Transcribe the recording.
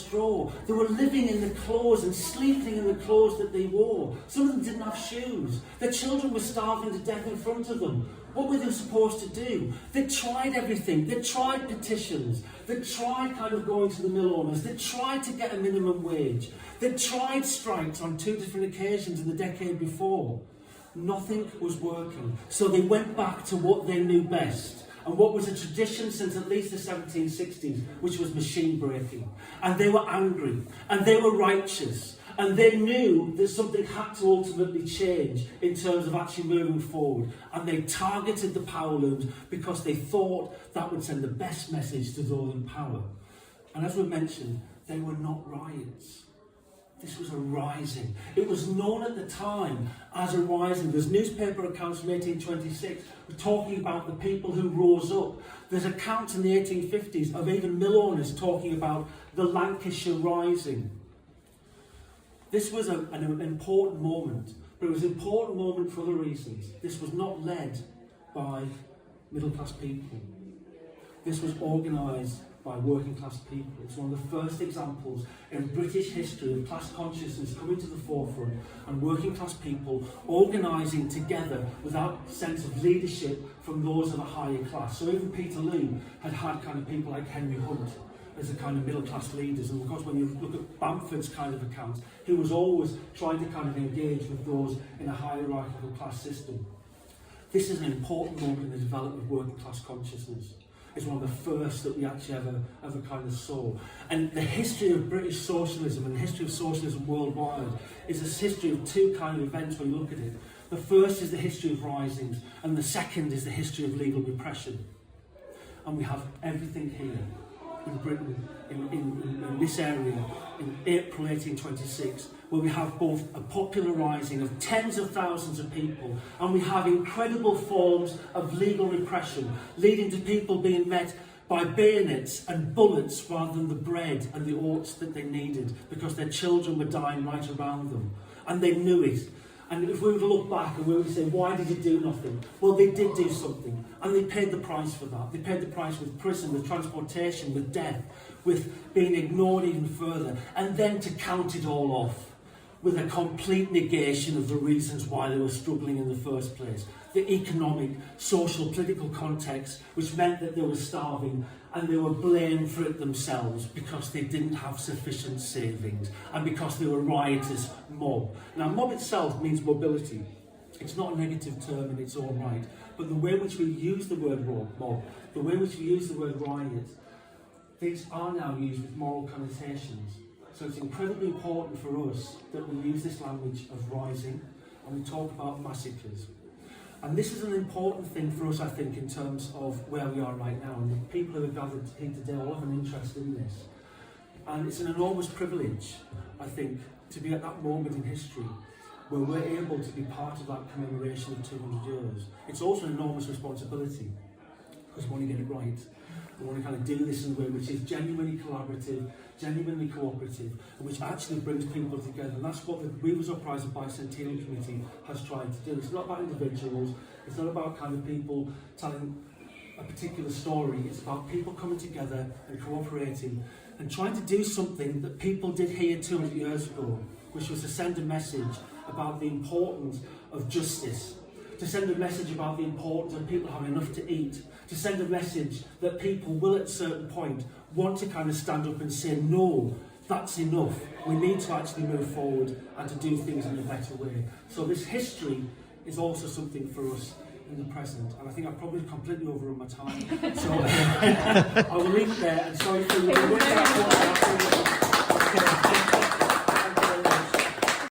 straw. They were living in the clothes and sleeping in the clothes that they wore. Some of them didn't have shoes. Their children were starving to death in front of them. What were they supposed to do? They tried everything. They tried petitions. They tried kind of going to the mill owners. They tried to get a minimum wage. They tried strikes on 2 different occasions in the decade before. Nothing was working. So they went back to what they knew best. And what was a tradition since at least the 1760s, which was machine breaking. And they were angry. And they were righteous. And they knew that something had to ultimately change in terms of actually moving forward. And they targeted the power looms because they thought that would send the best message to those in power. And as we mentioned, they were not riots. This was a rising. It was known at the time as a rising. There's newspaper accounts from 1826 talking about the people who rose up. There's accounts in the 1850s of even mill owners talking about the Lancashire Rising. This was an important moment, but it was an important moment for other reasons. This was not led by middle-class people. This was organised by working-class people. It's one of the first examples in British history of class consciousness coming to the forefront and working-class people organising together without sense of leadership from those of a higher class. So even Peterloo had kind of people like Henry Hunt as a kind of middle-class leaders. And of course, when you look at Bamford's kind of accounts, he was always trying to kind of engage with those in a hierarchical class system. This is an important moment in the development of working-class consciousness. It's one of the first that we actually ever kind of saw. And the history of British socialism and the history of socialism worldwide is a history of two kind of events when you look at it. The first is the history of risings, and the second is the history of legal repression. And we have everything here in Britain, in this area, in April 1826, where we have both a popular rising of tens of thousands of people, and we have incredible forms of legal repression, leading to people being met by bayonets and bullets rather than the bread and the oats that they needed, because their children were dying right around them. And they knew it. And if we were to look back and we would say, why did you do nothing? Well, they did do something. And they paid the price for that. They paid the price with prison, with transportation, with death, with being ignored even further. And then to count it all off with a complete negation of the reasons why they were struggling in the first place. The economic, social, political context, which meant that they were starving, and they were blamed for it themselves because they didn't have sufficient savings and because they were a riotous mob. Now, mob itself means mobility. It's not a negative term in its own right, but the way in which we use the word mob, the way in which we use the word riot, these are now used with moral connotations. So it's incredibly important for us that we use this language of rising and we talk about massacres. And this is an important thing for us, I think, in terms of where we are right now. And the people who have gathered here today all have an interest in this. And it's an enormous privilege, I think, to be at that moment in history where we're able to be part of that commemoration of 200 years. It's also an enormous responsibility, because we want to get it right. We want to kind of do this in a way which is genuinely collaborative, genuinely cooperative, and which actually brings people together. And that's what the Weavers Uprising Bicentennial Committee has tried to do. It's not about individuals, it's not about kind of people telling a particular story. It's about people coming together and cooperating and trying to do something that people did here 200 years ago, which was to send a message about the importance of justice, to send a message about the importance of people having enough to eat, to send a message that people will at a certain point want to kind of stand up and say, no, that's enough. We need to actually move forward and to do things in a better way. So this history is also something for us in the present. And I think I've probably completely overrun my time. So I will leave it there, and sorry for the